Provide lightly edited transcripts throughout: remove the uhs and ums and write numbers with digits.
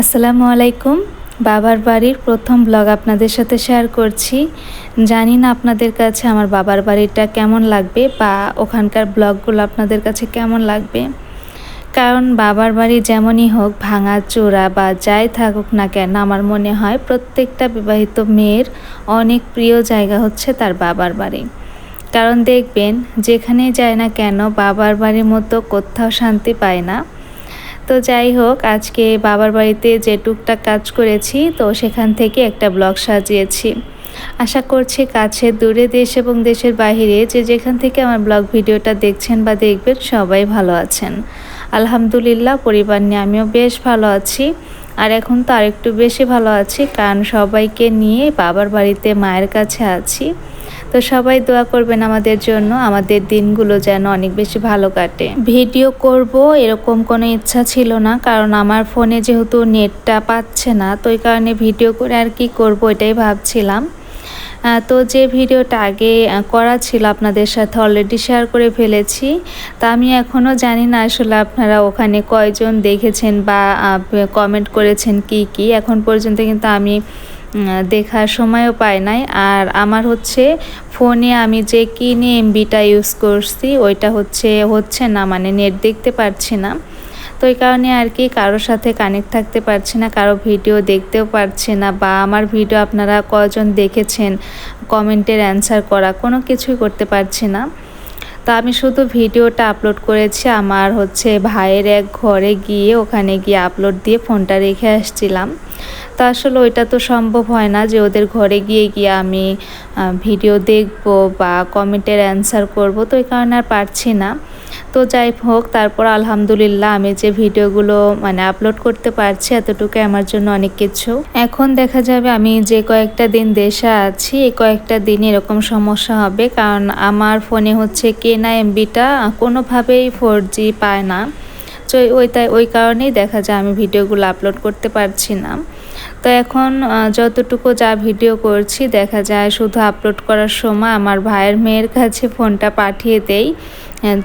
আসসালামু আলাইকুম। বাবার বাড়ির প্রথম ব্লগ আপনাদের সাথে শেয়ার করছি। জানি না আপনাদের কাছে আমার বাবার বাড়িটা কেমন লাগবে বা ওখানকার ব্লগগুলো আপনাদের কাছে কেমন লাগবে। কারণ বাবার বাড়ি যেমনই হোক, ভাঙাচোরা বা যাই থাকুক না কেন, আমার মনে হয় প্রত্যেকটা বিবাহিত মেয়ের অনেক প্রিয় জায়গা হচ্ছে তার বাবার বাড়ি। কারণ দেখবেন যেখানেই যায় না কেন বাবার বাড়ির মতো কোথাও শান্তি পায় না। তো যাই হোক, আজকে বাবার বাড়িতে যে টুকটাক কাজ করেছি তো সেখান থেকে একটা ব্লগ সাজিয়েছি। আশা করছি কাছে দূরে, দেশ এবং দেশের বাইরে যে যেখান থেকে আমার ব্লগ ভিডিওটা দেখছেন বা দেখবেন সবাই ভালো আছেন। আলহামদুলিল্লাহ, পরিবার নিয়ে আমিও বেশ ভালো আছি। আর এখন তো আরেকটু বেশি ভালো আছি, কারণ সবাইকে নিয়ে বাবার বাড়িতে মায়ের কাছে আছি। তো সবাই দোয়া করবেন আমাদের জন্য, আমাদের দিনগুলো যেন অনেক বেশি ভালো কাটে। ভিডিও করব এরকম কোনো ইচ্ছা ছিল না, কারণ আমার ফোনে যেহেতু নেটটা পাচ্ছে না, তো এই কারণে ভিডিও করে আর কি করব এটাই ভাবছিলাম। তো যে ভিডিওটা আগে করা ছিল আপনাদের সাথে অলরেডি শেয়ার করে ফেলেছি। তা আমি এখনও জানি না আসলে আপনারা ওখানে কয়জন দেখেছেন বা কমেন্ট করেছেন কি এখন পর্যন্ত কিন্তু আমি দেখার সময়ও পাই নাই। আর আমার হচ্ছে ফোনে আমি যে কিনে এমবিটা ইউজ করছি ওইটা হচ্ছে না, মানে নেট দেখতে পারছি না। তো এই কারণে আর কি কারোর সাথে কানেক্ট থাকতে পারছি না, কারো ভিডিও দেখতেও পারছি না, বা আমার ভিডিও আপনারা কজন দেখেছেন কমেন্টের অ্যান্সার করা কোনো কিছুই করতে পারছি না। তো আমি শুধু ভিডিওটা আপলোড করেছি আমার ভাইয়ের এক ঘরে গিয়ে, ওখানে গিয়ে আপলোড দিয়ে ফোনটা রেখে আসছিলাম। তো আসলে ওইটা তো সম্ভব হয় না যে ওদের ঘরে গিয়ে আমি ভিডিও দেখব বা কমেন্টের অ্যান্সার করব, তো এই কারণে আর পারছি না। তো যাই হোক, তারপর আলহামদুলিল্লাহ আমি যে ভিডিওগুলো আপলোড করতে পারছি এতটুকু আমার জন্য অনেক কিছু। এখন দেখা যাবে আমি যে কয়েকটা দিন দেশে আছি এই কয়েকটা দিন এরকম সমস্যা হবে, কারণ আমার ফোনে কেনা এমবিটা কোনোভাবেই 4G পায় না। তো ওই কারণেই দেখা যায় আমি ভিডিওগুলো আপলোড করতে পারছি না। তো এখন যতটুকু যা ভিডিও করছি দেখা যায় শুধু আপলোড করার সময় আমার ভাইয়ের মেয়ের কাছে ফোনটা পাঠিয়ে দেই,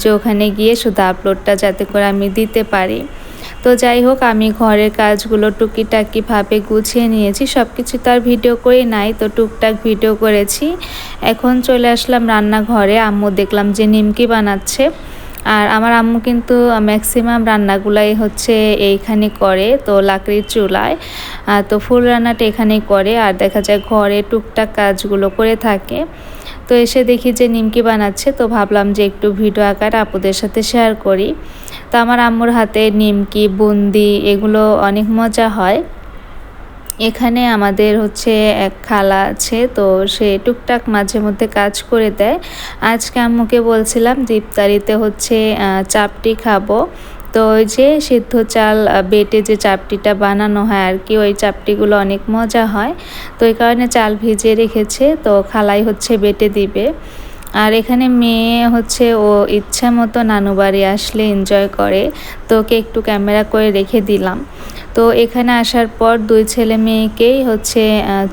যে ওখানে গিয়ে শুধু আপলোডটা যাতে করে আমি দিতে পারি। তো যাই হোক, আমি ঘরের কাজগুলো টুকিটাকিভাবে গুছিয়ে নিয়েছি, সব কিছু তো আর ভিডিও করে নাই, তো টুকটাক ভিডিও করেছি। এখন চলে আসলাম রান্নাঘরে। আম্মু দেখলাম যে নিমকি বানাচ্ছে। আর আমার আম্মু কিন্তু ম্যাক্সিমাম রান্নাগুলাই এইখানে করে, তো লাকড়ির চুলায়। তো ফুল রান্নাটা এখানেই করে, আর দেখা যায় ঘরে টুকটাক কাজগুলো করে থাকে। তো এসে দেখি যে নিমকি বানাচ্ছে, তো ভাবলাম যে একটু ভিডিও আকারে আপুদের সাথে শেয়ার করি। তো আমার আম্মুর হাতে নিমকি, বুন্দি এগুলো অনেক মজা হয়। এখানে আমাদের এক খালা আছে, তো সে টুকটাক মাঝে মধ্যে কাজ করে দেয়। আজকে আম্মুকে বলছিলাম যে ইফতারিতে চাপটি খাবো। তো ওই যে সিদ্ধ চাল বেটে যে চাপটিটা বানানো হয় আর কি, ওই চাপটিগুলো অনেক মজা হয়। তো এই কারণে চাল ভিজিয়ে রেখেছে, তো খালাই বেটে দিবে। আর এখানে মেয়ে ও ইচ্ছা মতো নানু বাড়ি আসলে এনজয় করে, তো ওকে একটু ক্যামেরা করে রেখে দিলাম। তো এখানে আসার পর দুই ছেলে মেয়েকেই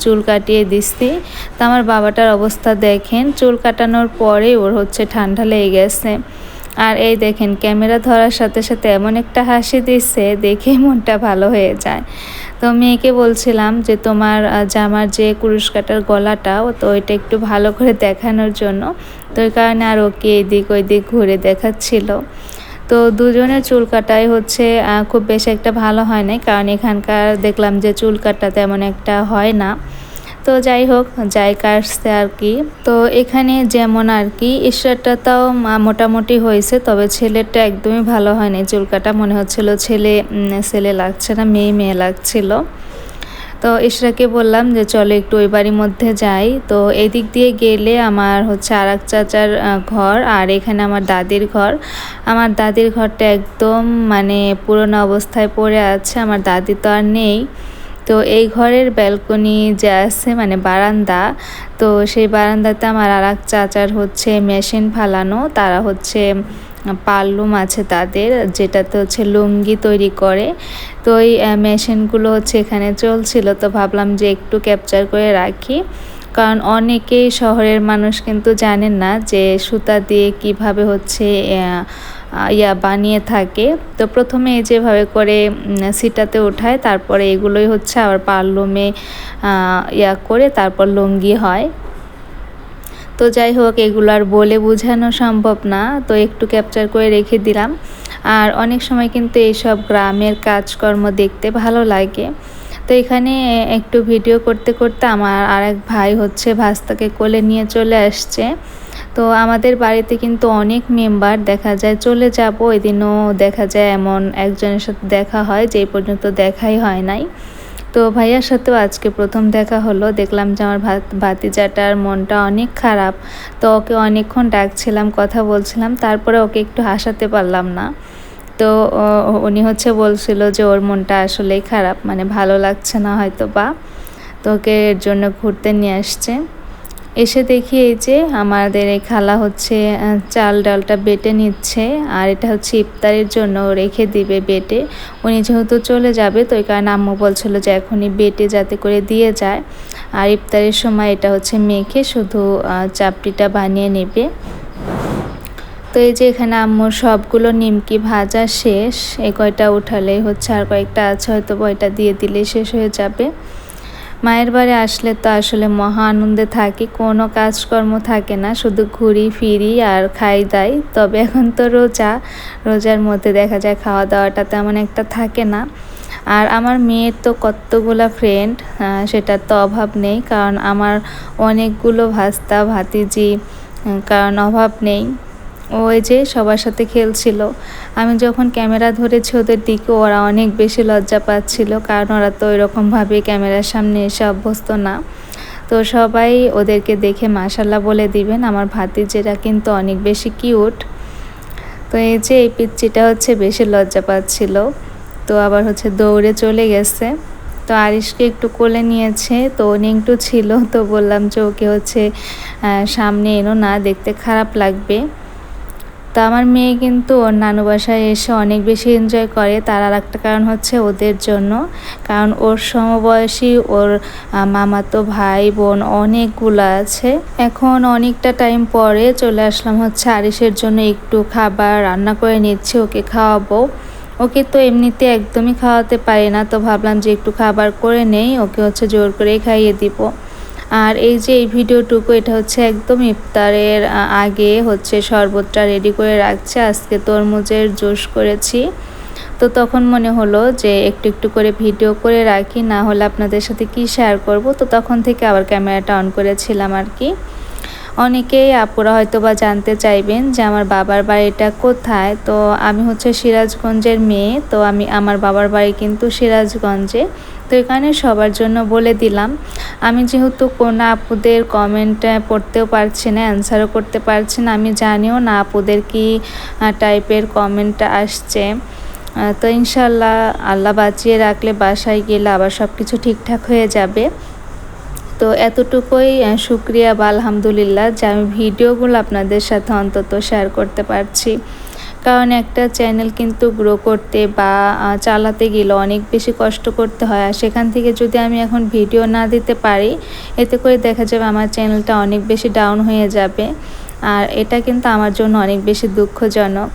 চুল কাটিয়ে দিচ্ছি। তো আমার বাবাটার অবস্থা দেখেন, চুল কাটানোর পরে ওর ঠান্ডা লেগে গেছে। আর এই দেখেন ক্যামেরা ধরার সাথে সাথে এমন একটা হাসি দিচ্ছে, দেখে মনটা ভালো হয়ে যায়। তো মেয়েকে বলছিলাম যে তোমার জামার যে কুরুশ কাটার গলাটা, তো ওইটা একটু ভালো করে দেখানোর জন্য। তো ওই কারণে আর ওকে এদিক ওই দিক ঘুরে দেখাচ্ছিল। তো দুজনের চুল কাটাই খুব বেশি একটা ভালো হয় নাই, কারণ এখানকার দেখলাম যে চুল কাটা তেমন একটা হয় না। তো যাই হোক, যাই কাটছে আর কি। তো এখানে যেমন আর কি ঈশ্বরটা তাও মোটামুটি হয়েছে, তবে ছেলেরটা একদমই ভালো হয়নি। চুল কাটা মনে হচ্ছিল ছেলে লাগছে না, মেয়ে লাগছিল। তো ইশরাকে বললাম যে চলো একটু ওই বাড়ির মধ্যে যাই। তো এদিক দিয়ে গেলে আমার আর এক চাচার ঘর, আর এখানে আমার দাদির ঘর। আমার দাদির ঘরটা একদম পুরোনো অবস্থায় পড়ে আছে, আমার দাদি তো আর নেই। তো এই ঘরের ব্যালকনি যে আছে বারান্দা, তো সেই বারান্দাতে আমার আর এক চাচার মেশিন ফালানো, তারা পারলুম আছে তাদের, যেটাতে লুঙ্গি তৈরি করে। তো ওই মেশিনগুলো এখানে চলছিল, তো ভাবলাম যে একটু ক্যাপচার করে রাখি, কারণ অনেকেই শহরের মানুষ কিন্তু জানেন না যে সুতা দিয়ে কিভাবে বানিয়ে থাকে। তো প্রথমে যেভাবে করে সিটাতে ওঠায়, তারপরে এগুলোই হচ্ছে আবার পারলুমে করে তারপর লুঙ্গি হয়। তো যাই হোক, এগুলো আর বলে বোঝানো সম্ভব না, তো একটু ক্যাপচার করে রেখে দিলাম। আর অনেক সময় কিন্তু এইসব গ্রামের কাজকর্ম দেখতে ভালো লাগে। তো এখানে একটু ভিডিও করতে করতে আমার আরেক ভাই হচ্ছে ভাস্তাকে কোলে নিয়ে চলে আসছে। তো আমাদের বাড়িতে কিন্তু অনেক মেম্বার দেখা যায়, চলে যাব ওই দিনও দেখা যায় এমন একজনের সাথে দেখা হয় যে পর্যন্ত দেখাই হয় নাই। তো ভাইয়ার সাথেও আজকে প্রথম দেখা হলো। দেখলাম যে আমার ভাতিজাটার মনটা অনেক খারাপ। তো ওকে অনেকক্ষণ ডাকছিলাম, কথা বলছিলাম, তারপরে ওকে একটু হাসাতে পারলাম না। তো উনি হচ্ছে বলছিল যে ওর মনটা আসলেই খারাপ, মানে ভালো লাগছে না হয়তো বা, তো ওকে এর জন্য ঘুরতে নিয়ে আসছে। এসে দেখি এই যে আমাদের এই খালা হচ্ছে চাল ডালটা বেটে নিচ্ছে, আর এটা হচ্ছে ইফতারের জন্য রেখে দিবে বেটে। উনি যেহেতু চলে যাবে, তো এই কারণে আম্মু বলছিল যে এখনই বেটে যাতে করে দিয়ে যায়, আর ইফতারের সময় এটা হচ্ছে মেখে শুধু চাপটিটা বানিয়ে নেবে। তো এই যে এখানে আম্মুর সবগুলো নিমকি ভাজা শেষ, এই কয়টা উঠালেই হচ্ছে, আর কয়েকটা আছে হয়তো ওইটা দিয়ে দিলে শেষ হয়ে যাবে। মায়ের বাড়ি আসলে তো আসলে মহা আনন্দে থাকি, কোনো কাজকর্ম থাকে না, শুধু ঘুরি ফিরি আর খাই দাই। তবে এখন তো রোজার মধ্যে দেখা যায় খাওয়া দাওয়াটা তেমন একটা থাকে না। আর আমার মেয়ের তো কতগুলা ফ্রেন্ড, সেটার তো অভাব নেই, কারণ আমার অনেকগুলো ভাস্তা ভাতিজি, কারণ অভাব নেই। ওই যে সবার সাথে খেলছিল। আমি যখন ক্যামেরা ধরেছি ওদের দিকে, ওরা অনেক বেশি লজ্জা পাচ্ছিল, কারণ ওরা তো এরকমভাবে ক্যামেরার সামনে এসে অভ্যস্ত না। তো সবাই ওদেরকে দেখে মাশাল্লাহ বলে দিবেন, আমার ভাতিজেরা কিন্তু অনেক বেশি কিউট। তো এই যে এই পিচ্চিটা হচ্ছে বেশি লজ্জা পাচ্ছিল, তো আবার হচ্ছে দৌড়ে চলে গেছে। তো আরিশকে একটু কোলে নিয়েছে, তো একটু ছিল, তো বললাম যে ওকে হচ্ছে সামনে এনো না, দেখতে খারাপ লাগবে। তো আমার মেয়ে কিন্তু ওর নানু বাসায় এসে অনেক বেশি এনজয় করে। তার আর একটা কারণ হচ্ছে ওদের জন্য, কারণ ওর সমবয়সী ওর মামাতো ভাই বোন অনেকগুলো আছে। এখন অনেকটা টাইম পরে চলে আসলাম হচ্ছে আরিশের জন্য একটু খাবার রান্না করে নিচ্ছি, ওকে খাওয়াবো। ওকে তো এমনিতে একদমই খাওয়াতে পারি না, তো ভাবলাম যে একটু খাবার করে নেই, ওকে হচ্ছে জোর করে খাইয়ে দিব। আর এই যে এই ভিডিওটুকু, এটা হচ্ছে একদম ইফতারের আগে হচ্ছে শরবতটা রেডি করে রাখছে। আজকে তরমুজের জুস করেছি, তো তখন মনে হলো যে একটু একটু করে ভিডিও করে রাখি, না হলে আপনাদের সাথে কি শেয়ার করব। তো তখন থেকে আবার ক্যামেরাটা অন করেছিলাম আর কি। অনেকেই আপুরা হয়তো বা জানতে চাইবেন যে আমার বাবার বাড়িটা কোথায়। তো আমি হচ্ছে সিরাজগঞ্জের মেয়ে, তো আমার বাবার বাড়ি কিন্তু সিরাজগঞ্জে। তো এখানে সবার জন্য বলে দিলাম। আমি যেহেতু কোনো আপুদের কমেন্ট পড়তেও পারছি না, অ্যান্সারও করতে পারছি না, আমি জানিও না আপুদের কি টাইপের কমেন্ট আসছে। তো ইনশাল্লাহ আল্লাহ বাঁচিয়ে রাখলে বাসায় গেলে আবার সব কিছু ঠিকঠাক হয়ে যাবে। তো এতটুকুই শুক্রিয়া বা আলহামদুলিল্লাহ যে আমি ভিডিওগুলো আপনাদের সাথে অন্তত শেয়ার করতে পারছি, কারণ একটা চ্যানেল কিন্তু গ্রো করতে বা চালাতে গেলে অনেক বেশি কষ্ট করতে হয়। আর সেখান থেকে যদি আমি এখন ভিডিও না দিতে পারি, এতে করে দেখা যাবে আমার চ্যানেলটা অনেক বেশি ডাউন হয়ে যাবে, আর এটা কিন্তু আমার জন্য অনেক বেশি দুঃখজনক।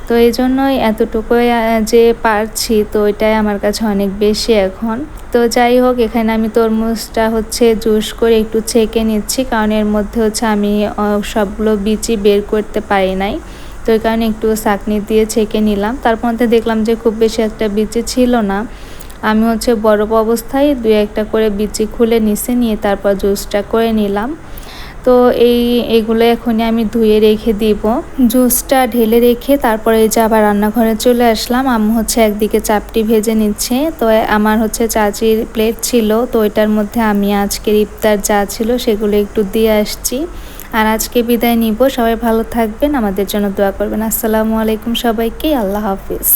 তো এই জন্যই এতটুকুই যে পারছি, তো এটাই আমার কাছে অনেক বেশি এখন। তো যাই হোক, এখানে আমি তরমুজটা হচ্ছে জুস করে একটু ছেঁকে নিচ্ছি, কারণ এর মধ্যে হচ্ছে আমি সবগুলো বিচি বের করতে পারি নাই, তো এই কারণে একটু ছাঁকনি দিয়ে ছেঁকে নিলাম। তার মধ্যে দেখলাম যে খুব বেশি একটা বিচি ছিল না। আমি হচ্ছে বরফ অবস্থায় 2-1টা করে বিচি খুলে নিয়ে তারপর জুসটা করে নিলাম। তো এইগুলো এখনই আমি ধুয়ে রেখে দিব। জুসটা ঢেলে রেখে তারপরে এই যে আবার রান্নাঘরে চলে আসলাম। আম্মু হচ্ছে একদিকে চাপটি ভেজে নিচ্ছে, তো আমার হচ্ছে চাচির প্লেট ছিল, তো ওইটার মধ্যে আমি আজকের ইফতার যা ছিল সেগুলো একটু দিয়ে আসছি। আর আজকে বিদায় নিব। সবাই ভালো থাকবেন, আমাদের জন্য দোয়া করবেন। আসসালামু আলাইকুম সবাইকে, আল্লাহ হাফিজ।